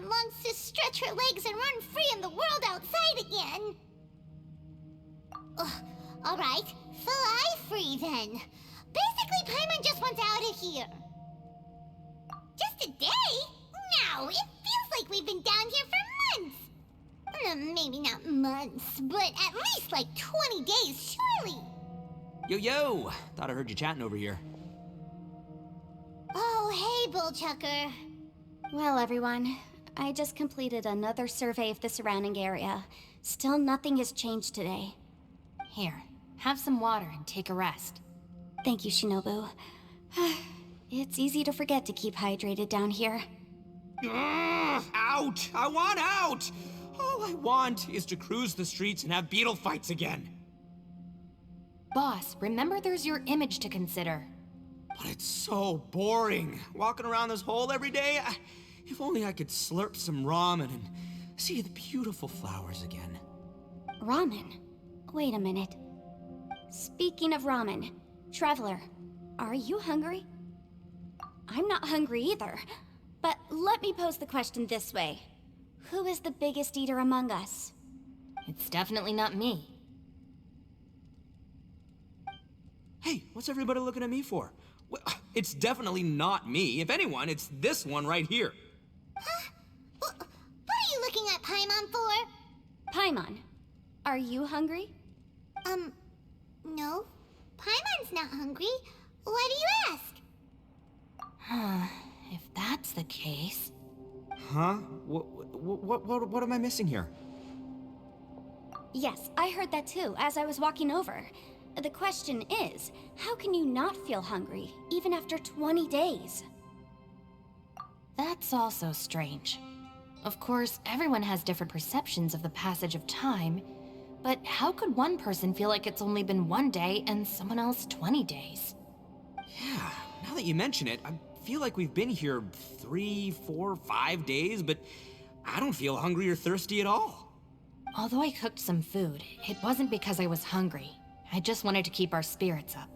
Paimon longs to stretch her legs and run free in the world outside again. Alright, fly free then. Basically, Paimon just wants out of here. Just a day? No, it feels like we've been down here for months. Maybe not months, but at least like 20 days, surely. Yo! Thought I heard you chatting over here. Oh, hey, Bullchucker. Well, everyone, I just completed another survey of the surrounding area. Still nothing has changed today. Here, have some water and take a rest. Thank you, Shinobu. It's easy to forget to keep hydrated down here. Out! I want out! All I want is to cruise the streets and have beetle fights again. Boss, remember there's your image to consider. But it's so boring, walking around this hole every day. If only I could slurp some ramen and see the beautiful flowers again. Ramen? Wait a minute. Speaking of ramen, Traveler, are you hungry? I'm not hungry either, but let me pose the question this way. Who is the biggest eater among us? It's definitely not me. Hey, what's everybody looking at me for? Well, it's definitely not me. If anyone, it's this one right here. Huh? What are you looking at Paimon for? Paimon, are you hungry? No. Paimon's not hungry. Why do you ask? If that's the case... Huh? What am I missing here? Yes, I heard that too, as I was walking over. The question is, how can you not feel hungry, even after 20 days? That's also strange. Of course, everyone has different perceptions of the passage of time, but how could one person feel like it's only been 1 day and someone else 20 days? Yeah, now that you mention it, I feel like we've been here 3, 4, 5 days, but I don't feel hungry or thirsty at all. Although I cooked some food, it wasn't because I was hungry. I just wanted to keep our spirits up.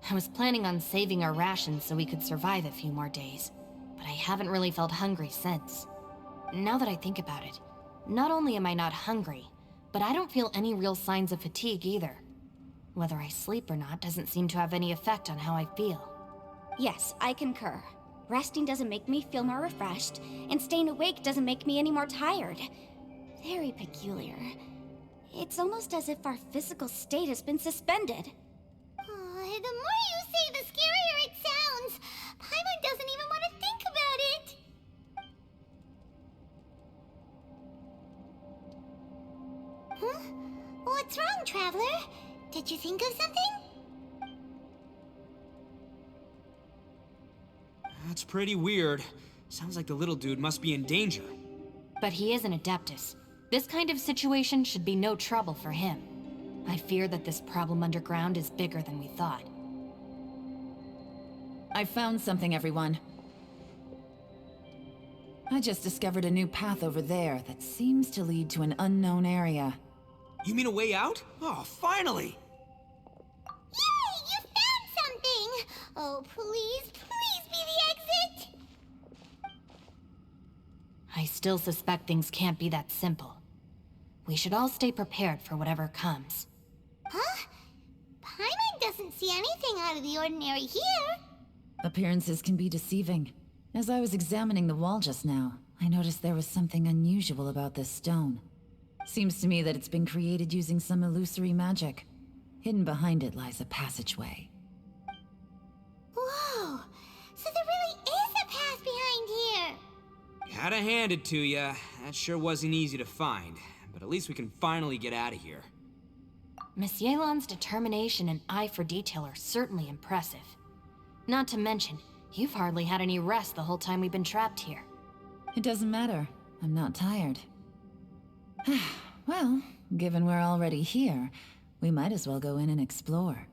I was planning on saving our rations so we could survive a few more days, but I haven't really felt hungry since. Now that I think about it, not only am I not hungry, but I don't feel any real signs of fatigue either. Whether I sleep or not doesn't seem to have any effect on how I feel. Yes, I concur. Resting doesn't make me feel more refreshed, and staying awake doesn't make me any more tired. Very peculiar. It's almost as if our physical state has been suspended. The more you say, the scarier it sounds. Paimon doesn't even want to think about it. Huh? What's wrong, Traveler? Did you think of something? That's pretty weird. Sounds like the little dude must be in danger. But he is an Adeptus. This kind of situation should be no trouble for him. I fear that this problem underground is bigger than we thought. I found something, everyone. I just discovered a new path over there that seems to lead to an unknown area. You mean a way out? Oh, finally! Yay! You found something! Oh, please be the exit! I still suspect things can't be that simple. We should all stay prepared for whatever comes. Huh? Paimon doesn't see anything out of the ordinary here. Appearances can be deceiving. As I was examining the wall just now, I noticed there was something unusual about this stone. Seems to me that it's been created using some illusory magic. Hidden behind it lies a passageway. Whoa! So there really is a path behind here! Gotta hand it to ya. That sure wasn't easy to find. But at least we can finally get out of here. Miss Yelan's determination and eye for detail are certainly impressive. Not to mention, you've hardly had any rest the whole time we've been trapped here. It doesn't matter. I'm not tired. Well, given we're already here, we might as well go in and explore.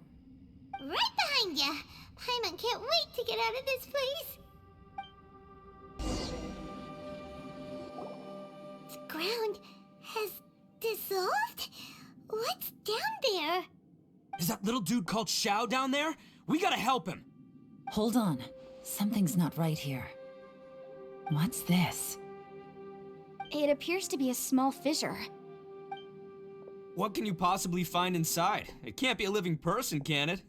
Right behind ya! Paimon can't wait to get out of this place! The ground has dissolved? What's down there? Is that little dude called Xiao down there? We gotta help him! Hold on. Something's not right here. What's this? It appears to be a small fissure. What can you possibly find inside? It can't be a living person, can it?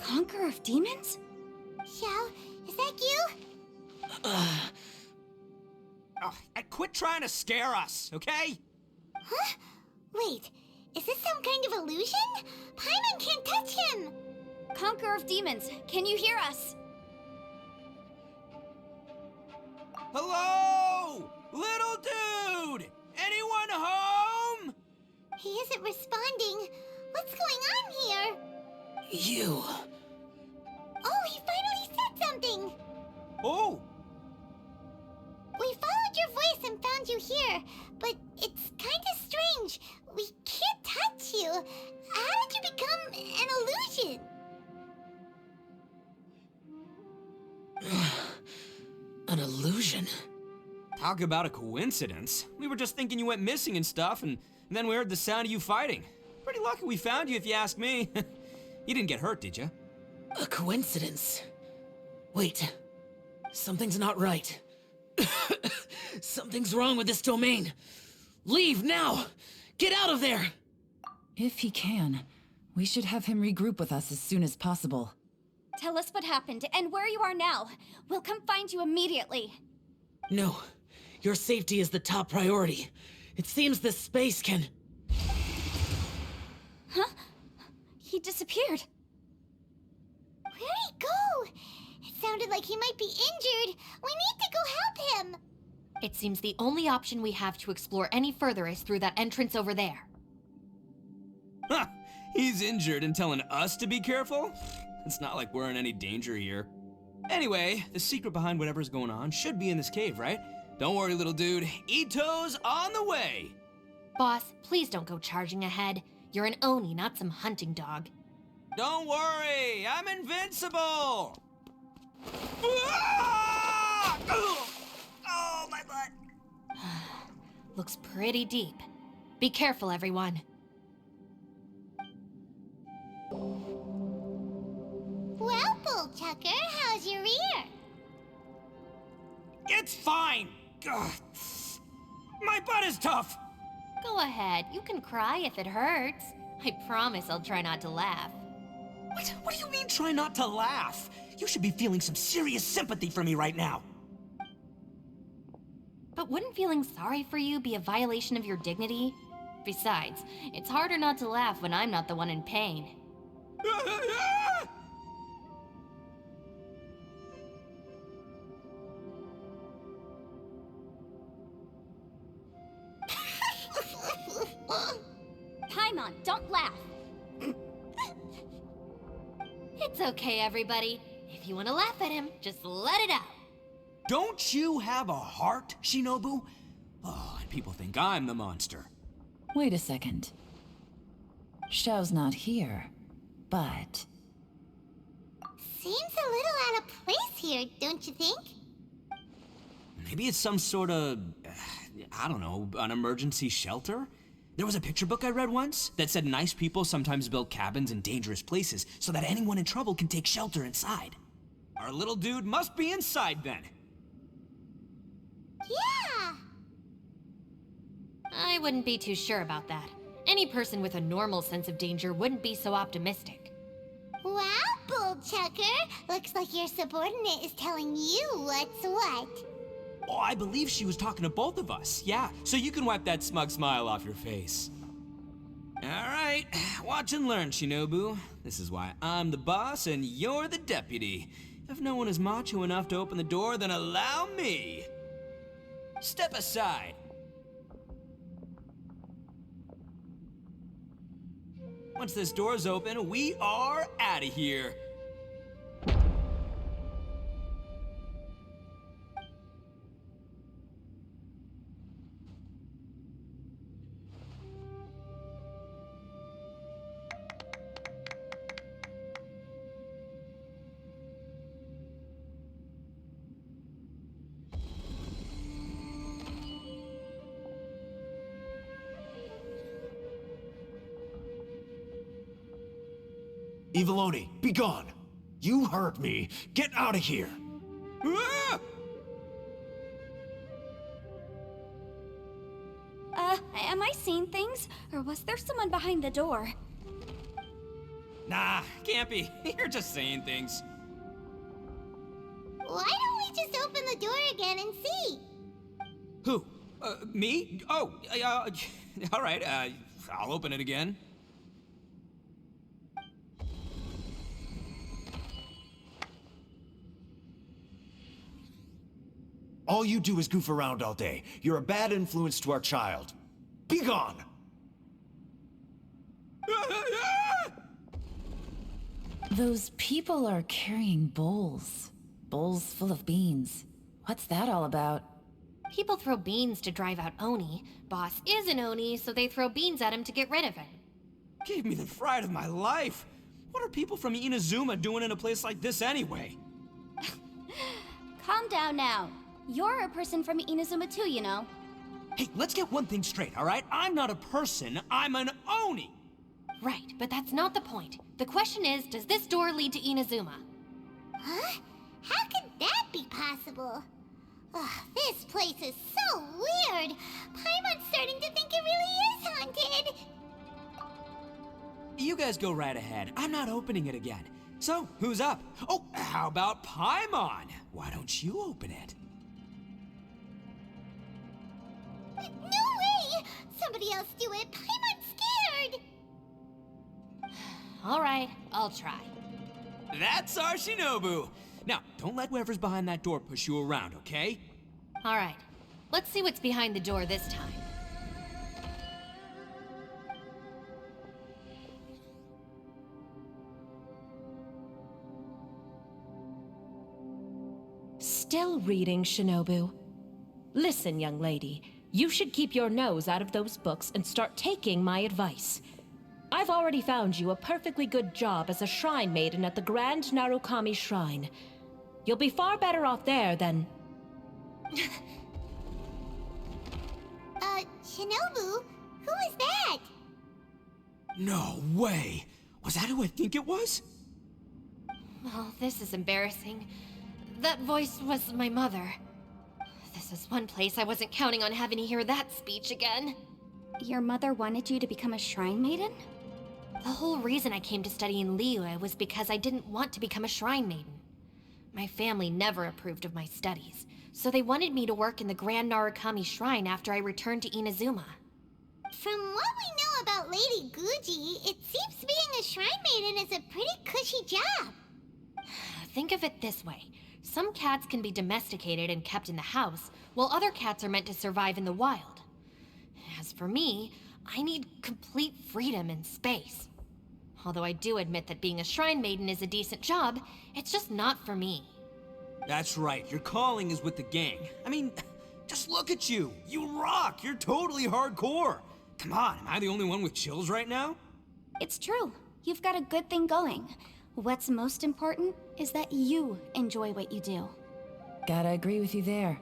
Conqueror of demons? Xiao, is that you? Oh, and quit trying to scare us, okay? Huh? Wait, is this some kind of illusion? Paimon can't touch him! Conqueror of demons, can you hear us? Hello? Little dude! Anyone home? He isn't responding. What's going on here? You. Oh, he finally said something! Oh! We followed your voice and found you here, but it's kinda strange. We can't touch you. How did you become an illusion? An illusion? Talk about a coincidence. We were just thinking you went missing and stuff, and then we heard the sound of you fighting. Pretty lucky we found you, if you ask me. You didn't get hurt, did you? A coincidence? Wait. Something's not right. Something's wrong with this domain. Leave now! Get out of there! If he can, we should have him regroup with us as soon as possible. Tell us what happened and where you are now. We'll come find you immediately. No. Your safety is the top priority. It seems this space can... Huh? He disappeared. Where'd he go? It sounded like he might be injured. We need to go help him. It seems the only option we have to explore any further is through that entrance over there. Huh. He's injured and telling us to be careful? It's not like we're in any danger here. Anyway, the secret behind whatever's going on should be in this cave, right? Don't worry, little dude. Ito's on the way! Boss, please don't go charging ahead. You're an Oni, not some hunting dog. Don't worry, I'm invincible! Ah! Oh, my butt! Looks pretty deep. Be careful, everyone. Well, Bullchucker, how's your ear? It's fine! Ugh. My butt is tough! Go ahead, you can cry if it hurts. I promise I'll try not to laugh. What do you mean, try not to laugh? You should be feeling some serious sympathy for me right now. But wouldn't feeling sorry for you be a violation of your dignity? Besides, it's harder not to laugh when I'm not the one in pain. Paimon, don't laugh. It's okay, everybody. If you want to laugh at him, just let it out. Don't you have a heart, Shinobu? Oh, and people think I'm the monster. Wait a second. Xiao's not here, but... Seems a little out of place here, don't you think? Maybe it's some sort of, I don't know, an emergency shelter? There was a picture book I read once that said nice people sometimes build cabins in dangerous places so that anyone in trouble can take shelter inside. Our little dude must be inside then. Yeah! I wouldn't be too sure about that. Any person with a normal sense of danger wouldn't be so optimistic. Wow, Bullchucker! Looks like your subordinate is telling you what's what. Oh, I believe she was talking to both of us. Yeah, so you can wipe that smug smile off your face. All right, watch and learn, Shinobu. This is why I'm the boss and you're the deputy. If no one is macho enough to open the door, then allow me. Step aside. Once this door's open, we are out of here. Eviloni, be gone! You heard me! Get out of here! Ah! Am I seeing things? Or was there someone behind the door? Nah, can't be. You're just saying things. Why don't we just open the door again and see? Who? Me? Oh, all right, I'll open it again. All you do is goof around all day. You're a bad influence to our child. Be gone! Those people are carrying bowls. Bowls full of beans. What's that all about? People throw beans to drive out Oni. Boss is an Oni, so they throw beans at him to get rid of him. Gave me the fright of my life. What are people from Inazuma doing in a place like this anyway? Calm down now. You're a person from Inazuma too, you know. Hey, let's get one thing straight, all right? I'm not a person, I'm an Oni! Right, but that's not the point. The question is, does this door lead to Inazuma? Huh? How could that be possible? Ugh, this place is so weird. Paimon's starting to think it really is haunted. You guys go right ahead. I'm not opening it again. So, who's up? Oh, how about Paimon? Why don't you open it? No way! Somebody else do it. Paimon's scared. All right, I'll try. That's our Shinobu! Now, don't let whoever's behind that door push you around, okay? All right, let's see what's behind the door this time. Still reading, Shinobu. Listen, young lady, you should keep your nose out of those books and start taking my advice. I've already found you a perfectly good job as a shrine maiden at the Grand Narukami Shrine. You'll be far better off there than... Shinobu? Who is that? No way! Was that who I think it was? Oh, this is embarrassing. That voice was my mother. This is one place I wasn't counting on having to hear that speech again. Your mother wanted you to become a shrine maiden? The whole reason I came to study in Liyue was because I didn't want to become a shrine maiden. My family never approved of my studies, so they wanted me to work in the Grand Narukami Shrine after I returned to Inazuma. From what we know about Lady Guji, it seems being a shrine maiden is a pretty cushy job. Think of it this way. Some cats can be domesticated and kept in the house, while other cats are meant to survive in the wild. As for me, I need complete freedom and space. Although I do admit that being a shrine maiden is a decent job, it's just not for me. That's right, your calling is with the gang. I mean, just look at you. You rock, you're totally hardcore. Come on, am I the only one with chills right now? It's true. You've got a good thing going. What's most important is that you enjoy what you do. Gotta agree with you there.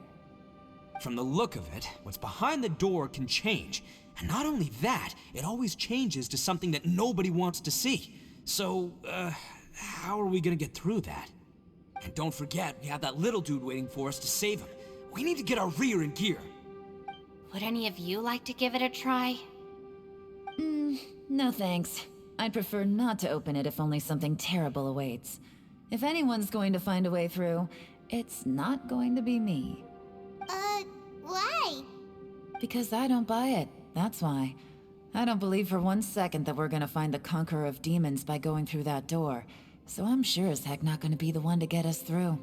From the look of it, what's behind the door can change. And not only that, it always changes to something that nobody wants to see. So, how are we gonna get through that? And don't forget, we have that little dude waiting for us to save him. We need to get our rear in gear. Would any of you like to give it a try? No thanks. I'd prefer not to open it if only something terrible awaits. If anyone's going to find a way through, it's not going to be me. Why? Because I don't buy it, that's why. I don't believe for 1 second that we're gonna find the Conqueror of Demons by going through that door. So I'm sure as heck not gonna be the one to get us through.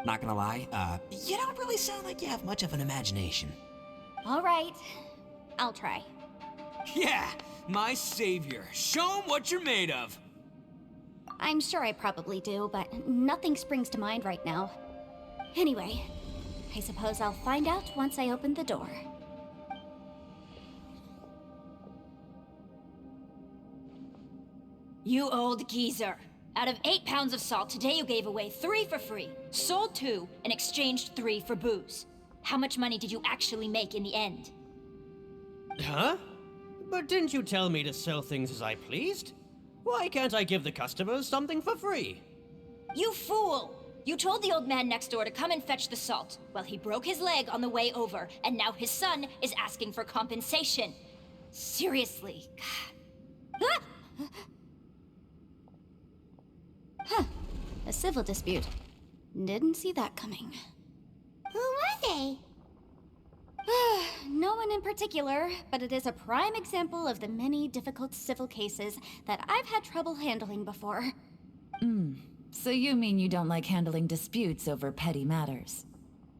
Not gonna lie, you don't really sound like you have much of an imagination. All right, I'll try. Yeah, my savior. Show 'em what you're made of. I'm sure I probably do, but nothing springs to mind right now. Anyway, I suppose I'll find out once I open the door. You old geezer. Out of 8 pounds of salt, today you gave away 3 for free, sold 2, and exchanged 3 for booze. How much money did you actually make in the end? Huh? But didn't you tell me to sell things as I pleased? Why can't I give the customers something for free? You fool! You told the old man next door to come and fetch the salt. Well, he broke his leg on the way over, and now his son is asking for compensation. Seriously. Ah! Huh. A civil dispute. Didn't see that coming. Who were they? No one in particular, but it is a prime example of the many difficult civil cases that I've had trouble handling before. So you mean you don't like handling disputes over petty matters?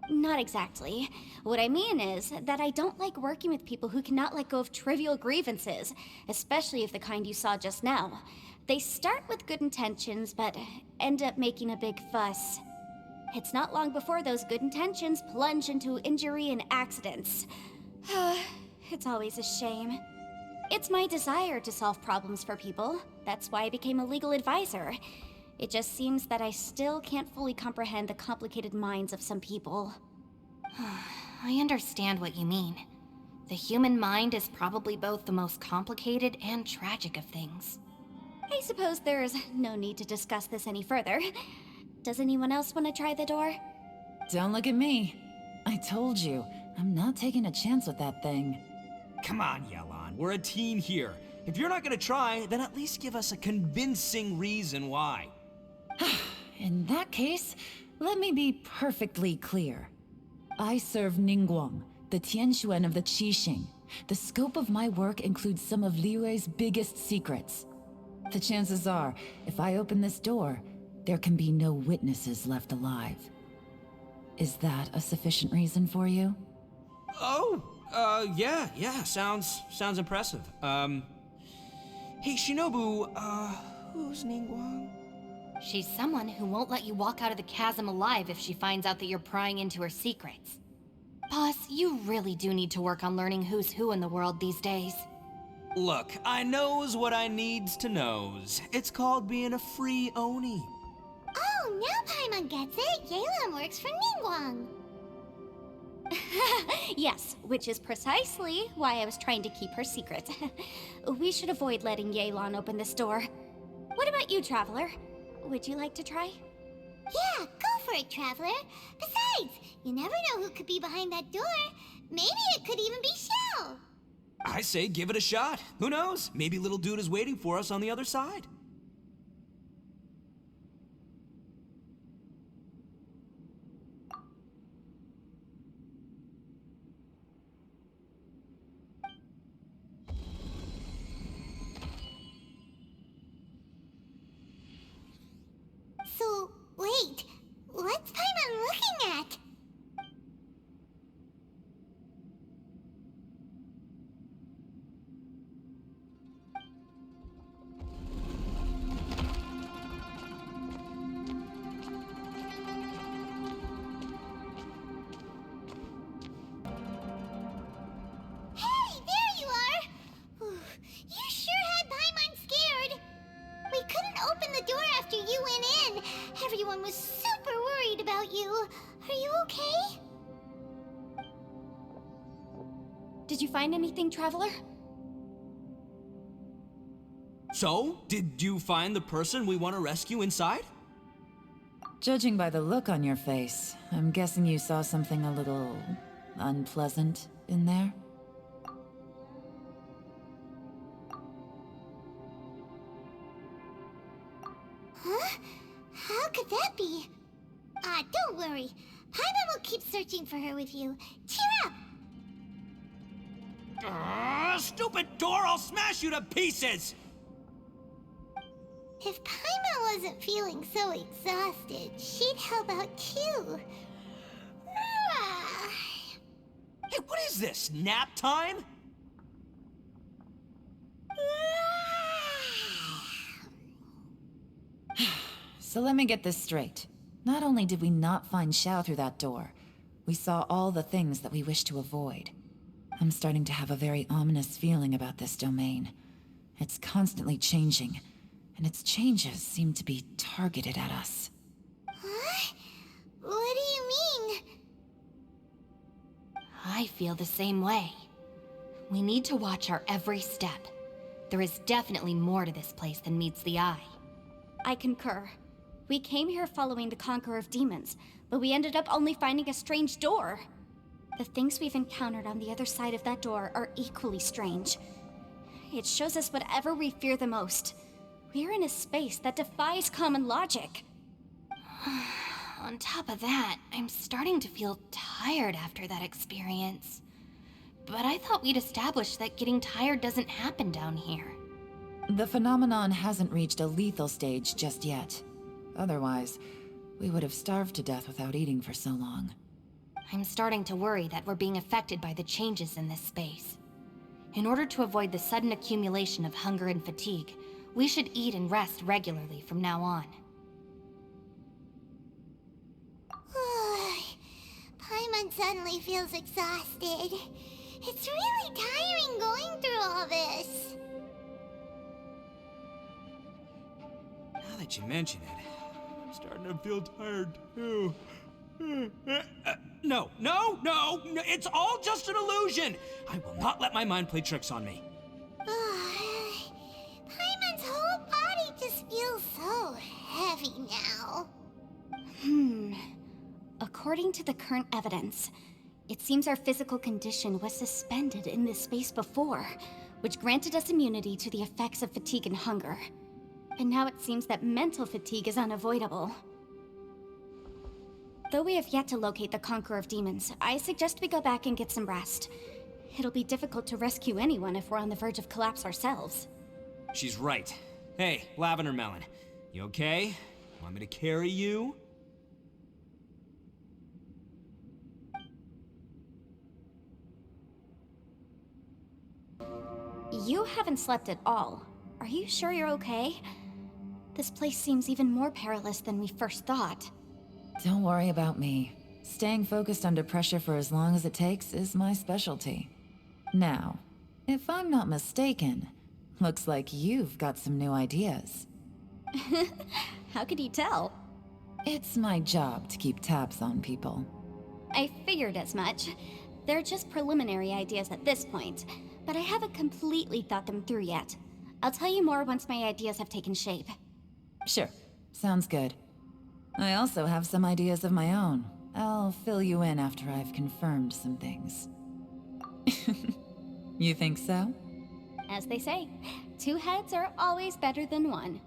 Not exactly. What I mean is that I don't like working with people who cannot let go of trivial grievances, especially of the kind you saw just now. They start with good intentions, but end up making a big fuss. It's not long before those good intentions plunge into injury and accidents. It's always a shame. It's my desire to solve problems for people. That's why I became a legal advisor. It just seems that I still can't fully comprehend the complicated minds of some people. I understand what you mean. The human mind is probably both the most complicated and tragic of things. I suppose there's no need to discuss this any further. Does anyone else want to try the door? Don't look at me. I told you, I'm not taking a chance with that thing. Come on, Yelan. We're a team here. If you're not gonna try, then at least give us a convincing reason why. In that case, let me be perfectly clear. I serve Ningguang, the Tianxuan of the Qixing. The scope of my work includes some of Liyue's biggest secrets. The chances are, if I open this door, there can be no witnesses left alive. Is that a sufficient reason for you? Oh, yeah, sounds impressive. Hey, Shinobu, who's Ningguang? She's someone who won't let you walk out of the chasm alive if she finds out that you're prying into her secrets. Boss, you really do need to work on learning who's who in the world these days. Look, I knows what I needs to knows. It's called being a free Oni. Oh, now Paimon gets it. Yelan works for Ningguang. Yes, which is precisely why I was trying to keep her secret. We should avoid letting Yelan open this door. What about you, Traveler? Would you like to try? Yeah, go for it, Traveler. Besides, you never know who could be behind that door. Maybe it could even be Shell. I say give it a shot. Who knows? Maybe little dude is waiting for us on the other side. So, wait. What's Paimon looking at? Hey, there you are! Whew, you sure had Paimon scared. We couldn't open the door after you went in. Everyone was super worried about you. Are you okay? Did you find anything, Traveler? So, did you find the person we want to rescue inside? Judging by the look on your face, I'm guessing you saw something a little unpleasant in there? Huh? How could that be? Don't worry. Paimon will keep searching for her with you. Cheer up! Stupid door! I'll smash you to pieces! If Paimon wasn't feeling so exhausted, she'd help out too. Ah. Hey, what is this? Nap time? So let me get this straight. Not only did we not find Xiao through that door, we saw all the things that we wish to avoid. I'm starting to have a very ominous feeling about this domain. It's constantly changing, and its changes seem to be targeted at us. Huh? What do you mean? I feel the same way. We need to watch our every step. There is definitely more to this place than meets the eye. I concur. We came here following the Conqueror of Demons, but we ended up only finding a strange door. The things we've encountered on the other side of that door are equally strange. It shows us whatever we fear the most. We're in a space that defies common logic. On top of that, I'm starting to feel tired after that experience. But I thought we'd established that getting tired doesn't happen down here. The phenomenon hasn't reached a lethal stage just yet. Otherwise, we would have starved to death without eating for so long. I'm starting to worry that we're being affected by the changes in this space. In order to avoid the sudden accumulation of hunger and fatigue, we should eat and rest regularly from now on. Paimon suddenly feels exhausted. It's really tiring going through all this. Now that you mention it, I'm starting to feel tired too. No, it's all just an illusion! I will not let my mind play tricks on me. Paimon's whole body just feels so heavy now. According to the current evidence, it seems our physical condition was suspended in this space before, which granted us immunity to the effects of fatigue and hunger. And now it seems that mental fatigue is unavoidable. Though we have yet to locate the Conqueror of Demons, I suggest we go back and get some rest. It'll be difficult to rescue anyone if we're on the verge of collapse ourselves. She's right. Hey, Lavender Melon, you okay? Want me to carry you? You haven't slept at all. Are you sure you're okay? This place seems even more perilous than we first thought. Don't worry about me. Staying focused under pressure for as long as it takes is my specialty. Now, if I'm not mistaken, looks like you've got some new ideas. How could you tell? It's my job to keep tabs on people. I figured as much. They're just preliminary ideas at this point, but I haven't completely thought them through yet. I'll tell you more once my ideas have taken shape. Sure, sounds good. I also have some ideas of my own. I'll fill you in after I've confirmed some things. You think so? As they say, two heads are always better than one.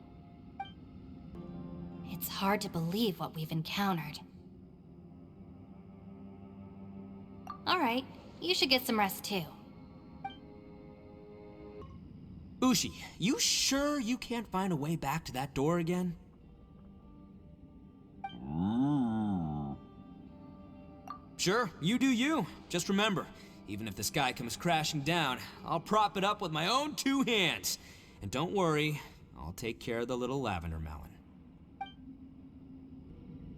It's hard to believe what we've encountered. Alright, you should get some rest too. Ushi, you sure you can't find a way back to that door again? Sure, you do you. Just remember, even if the sky comes crashing down, I'll prop it up with my own two hands. And don't worry, I'll take care of the little lavender melon.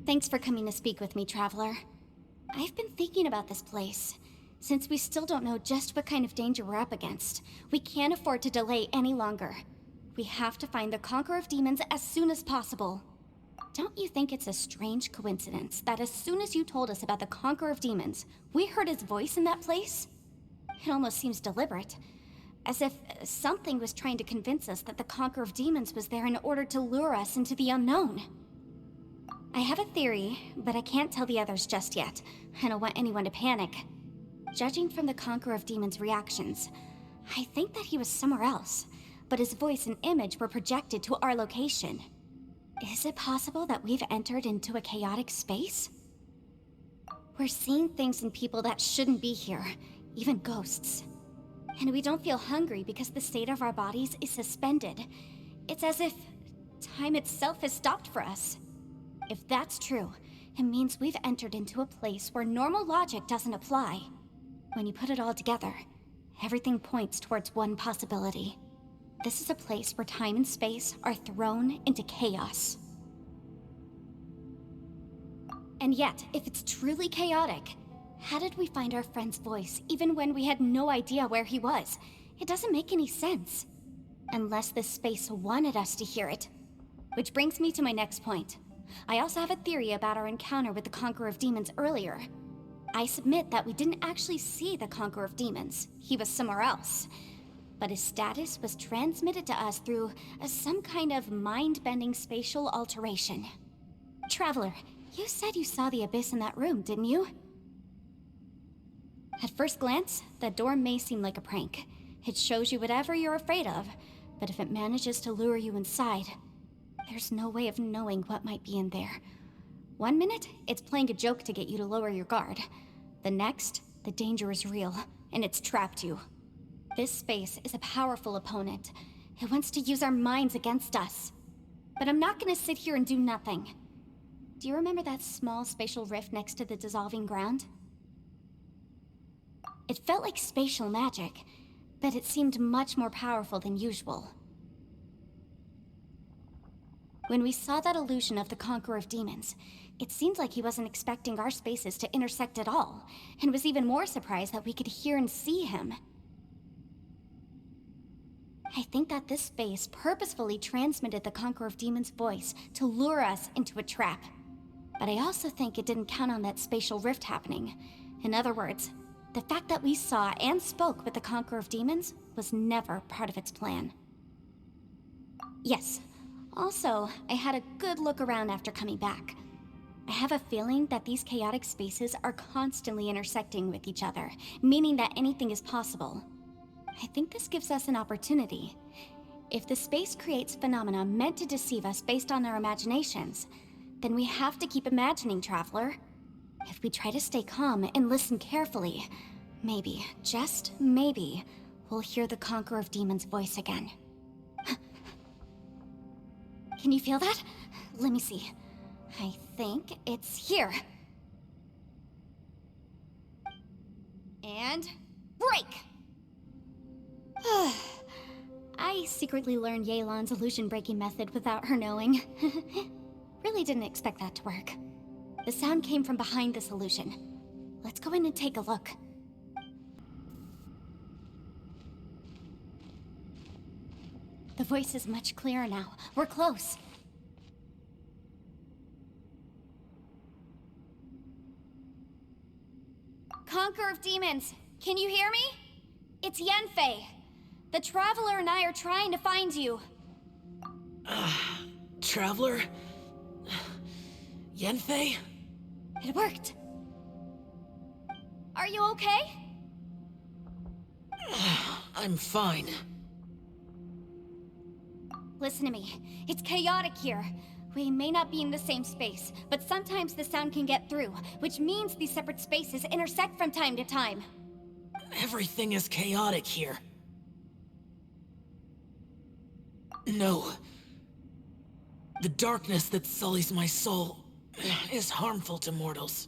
Thanks for coming to speak with me, Traveler. I've been thinking about this place. Since we still don't know just what kind of danger we're up against, we can't afford to delay any longer. We have to find the Conqueror of Demons as soon as possible. Don't you think it's a strange coincidence that as soon as you told us about the Conqueror of Demons, we heard his voice in that place? It almost seems deliberate. As if something was trying to convince us that the Conqueror of Demons was there in order to lure us into the unknown. I have a theory, but I can't tell the others just yet. I don't want anyone to panic. Judging from the Conqueror of Demons' reactions, I think that he was somewhere else, but his voice and image were projected to our location. Is it possible that we've entered into a chaotic space? We're seeing things in people that shouldn't be here, even ghosts. And we don't feel hungry because the state of our bodies is suspended. It's as if time itself has stopped for us. If that's true, it means we've entered into a place where normal logic doesn't apply. When you put it all together, everything points towards one possibility. This is a place where time and space are thrown into chaos. And yet, if it's truly chaotic, how did we find our friend's voice even when we had no idea where he was? It doesn't make any sense. Unless this space wanted us to hear it. Which brings me to my next point. I also have a theory about our encounter with the Conqueror of Demons earlier. I submit that we didn't actually see the Conqueror of Demons. He was somewhere else. But his status was transmitted to us through some kind of mind-bending spatial alteration. Traveler, you said you saw the abyss in that room, didn't you? At first glance, that door may seem like a prank. It shows you whatever you're afraid of, but if it manages to lure you inside, there's no way of knowing what might be in there. One minute, it's playing a joke to get you to lower your guard. The next, the danger is real, and it's trapped you. This space is a powerful opponent. It wants to use our minds against us. But I'm not gonna sit here and do nothing. Do you remember that small spatial rift next to the dissolving ground? It felt like spatial magic, but it seemed much more powerful than usual. When we saw that illusion of the Conqueror of Demons, it seemed like he wasn't expecting our spaces to intersect at all, and was even more surprised that we could hear and see him. I think that this space purposefully transmitted the Conqueror of Demons' voice to lure us into a trap. But I also think it didn't count on that spatial rift happening. In other words, the fact that we saw and spoke with the Conqueror of Demons was never part of its plan. Yes. Also, I had a good look around after coming back. I have a feeling that these chaotic spaces are constantly intersecting with each other, meaning that anything is possible. I think this gives us an opportunity. If the space creates phenomena meant to deceive us based on our imaginations, then we have to keep imagining, Traveler. If we try to stay calm and listen carefully, maybe, just maybe, we'll hear the Conqueror of Demons' voice again. Can you feel that? Let me see. I think it's here. And break! I secretly learned Yelan's illusion-breaking method without her knowing. Really didn't expect that to work. The sound came from behind this illusion. Let's go in and take a look. The voice is much clearer now. We're close. Conqueror of Demons, can you hear me? It's Yenfei. The Traveler and I are trying to find you. Traveler? Yenfei? It worked. Are you okay? I'm fine. Listen to me. It's chaotic here. We may not be in the same space, but sometimes the sound can get through, which means these separate spaces intersect from time to time. Everything is chaotic here. No. The darkness that sullies my soul is harmful to mortals.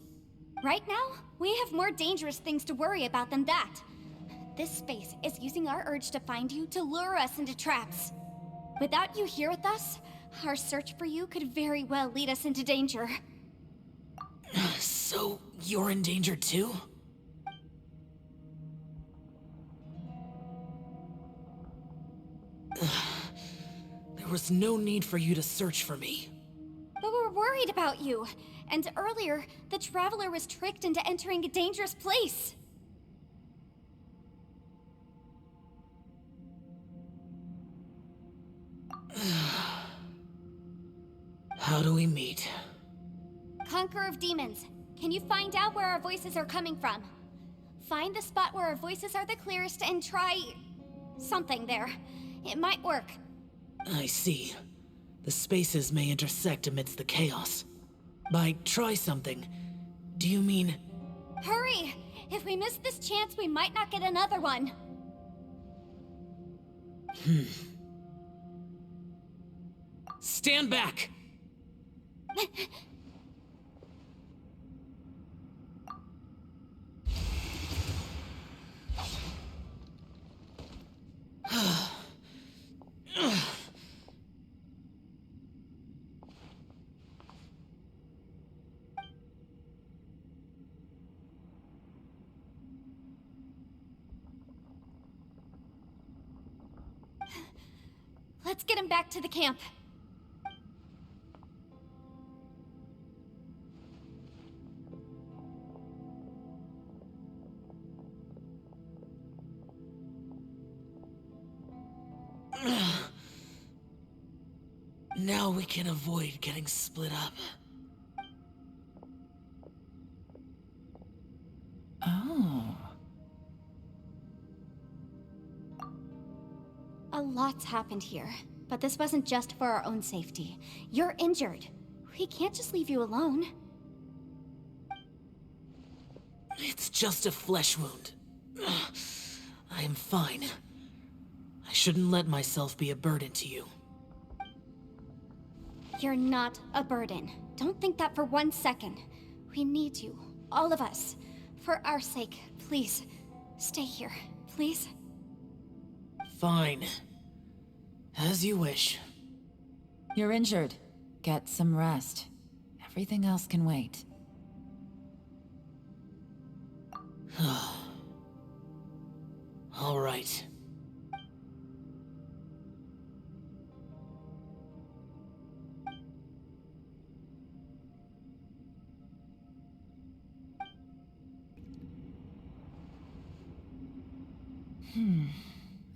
Right now, we have more dangerous things to worry about than that. This space is using our urge to find you to lure us into traps. Without you here with us, our search for you could very well lead us into danger. So, you're in danger too? There was no need for you to search for me. But we're worried about you. And earlier, the Traveler was tricked into entering a dangerous place. How do we meet? Conqueror of Demons, can you find out where our voices are coming from? Find the spot where our voices are the clearest and try... something there. It might work. I see. The spaces may intersect amidst the chaos. By try something, do you mean... Hurry! If we miss this chance, we might not get another one. Stand back! Let's get him back to the camp. Now we can avoid getting split up. A lot's happened here, but this wasn't just for our own safety. You're injured. We can't just leave you alone. It's just a flesh wound. I am fine. I shouldn't let myself be a burden to you. You're not a burden. Don't think that for 1 second. We need you, all of us. For our sake, please, stay here, please. Fine. As you wish. You're injured. Get some rest. Everything else can wait. All right.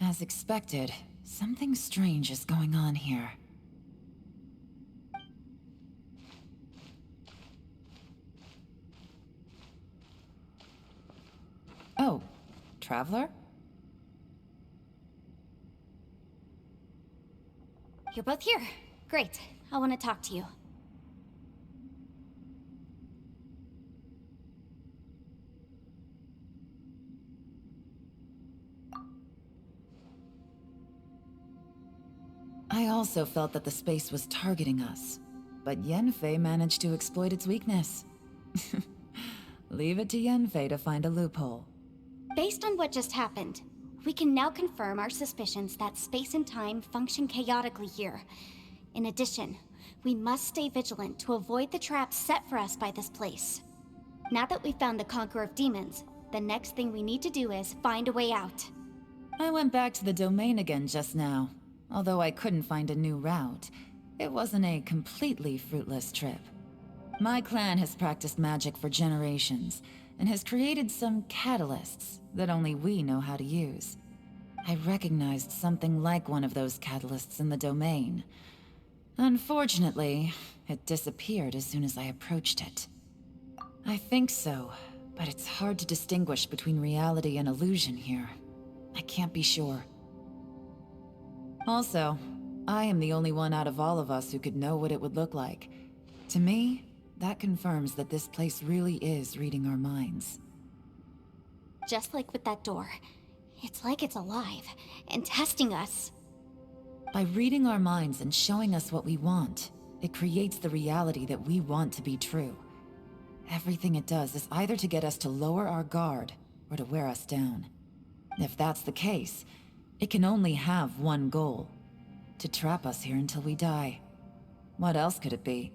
As expected, something strange is going on here. Oh, Traveler? You're both here. Great. I want to talk to you. I also felt that the space was targeting us, but Yenfei managed to exploit its weakness. Leave it to Yenfei to find a loophole. Based on what just happened, we can now confirm our suspicions that space and time function chaotically here. In addition, we must stay vigilant to avoid the traps set for us by this place. Now that we've found the Conqueror of Demons, the next thing we need to do is find a way out. I went back to the domain again just now. Although I couldn't find a new route, it wasn't a completely fruitless trip. My clan has practiced magic for generations, and has created some catalysts that only we know how to use. I recognized something like one of those catalysts in the domain. Unfortunately, it disappeared as soon as I approached it. I think so, but it's hard to distinguish between reality and illusion here. I can't be sure. Also, I am the only one out of all of us who could know what it would look like. To me, that confirms that this place really is reading our minds. Just like with that door, it's like it's alive and testing us. By reading our minds and showing us what we want, it creates the reality that we want to be true. Everything it does is either to get us to lower our guard or to wear us down. If that's the case, it can only have one goal: to trap us here until we die. What else could it be?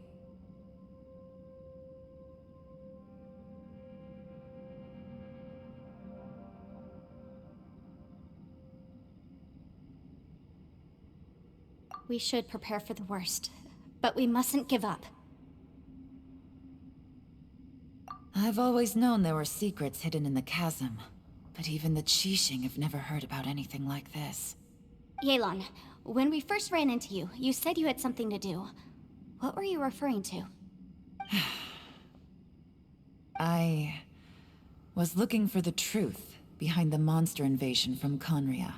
We should prepare for the worst, but we mustn't give up. I've always known there were secrets hidden in the chasm, but even the Qixing have never heard about anything like this. Yelan, when we first ran into you, you said you had something to do. What were you referring to? I was looking for the truth behind the monster invasion from Conria.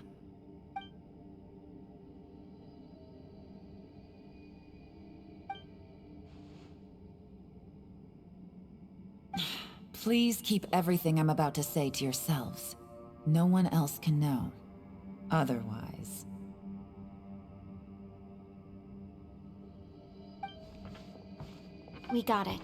Please keep everything I'm about to say to yourselves. No one else can know. Otherwise... We got it.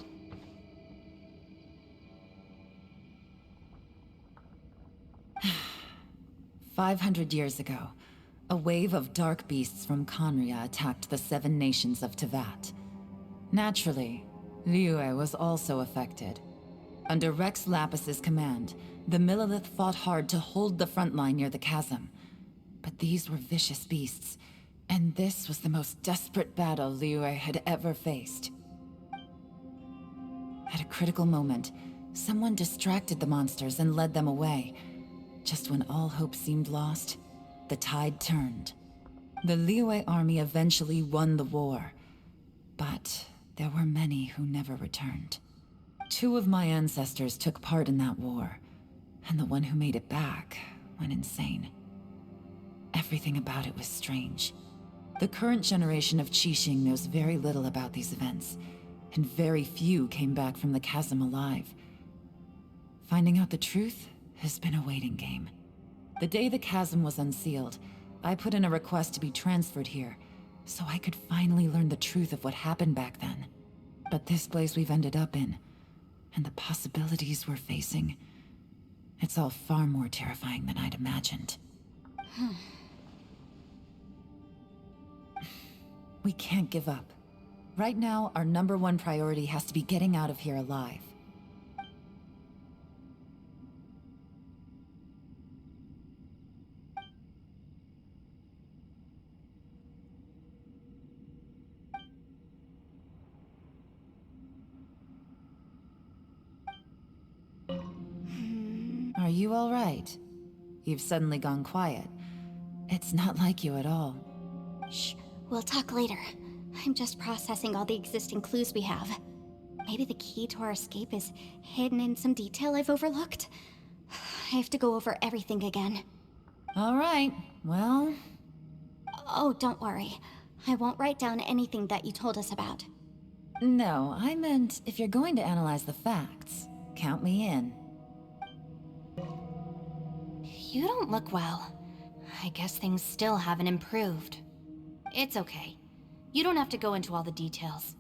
"500 years ago, a wave of dark beasts from Conria attacked the 7 nations of Tevat. Naturally, Liyue was also affected. Under Rex Lapis's command, the Millelith fought hard to hold the front line near the chasm. But these were vicious beasts, and this was the most desperate battle Liyue had ever faced. At a critical moment, someone distracted the monsters and led them away. Just when all hope seemed lost, the tide turned. The Liyue army eventually won the war, but there were many who never returned. 2 of my ancestors took part in that war, and the one who made it back went insane. Everything about it was strange. The current generation of Qixing knows very little about these events, and very few came back from the chasm alive. Finding out the truth has been a waiting game. The day the chasm was unsealed, I put in a request to be transferred here, so I could finally learn the truth of what happened back then. But this place we've ended up in, and the possibilities we're facing, it's all far more terrifying than I'd imagined. We can't give up. Right now, our #1 priority has to be getting out of here alive. Are you all right? You've suddenly gone quiet. It's not like you at all. Shh, we'll talk later. I'm just processing all the existing clues we have. Maybe the key to our escape is hidden in some detail I've overlooked. I have to go over everything again. All right, well... Oh, don't worry. I won't write down anything that you told us about. No, I meant if you're going to analyze the facts, count me in. You don't look well. I guess things still haven't improved. It's okay. You don't have to go into all the details.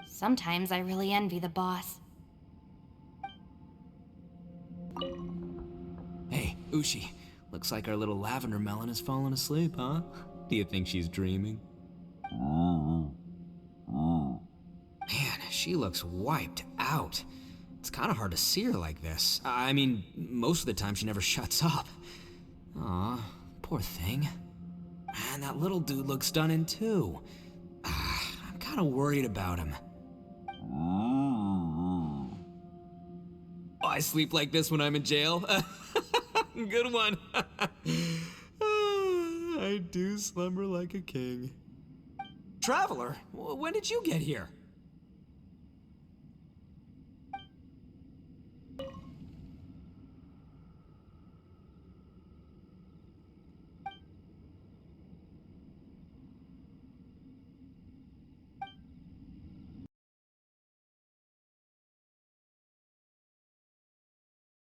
Sometimes I really envy the boss. Hey, Ushi. Looks like our little lavender melon has fallen asleep, huh? Do you think she's dreaming? Man, she looks wiped out. It's kind of hard to see her like this. I mean, most of the time she never shuts up. Aw, poor thing. Man, that little dude looks stunning too. I'm kind of worried about him. Oh, I sleep like this when I'm in jail? Good one. I do slumber like a king. Traveler, when did you get here?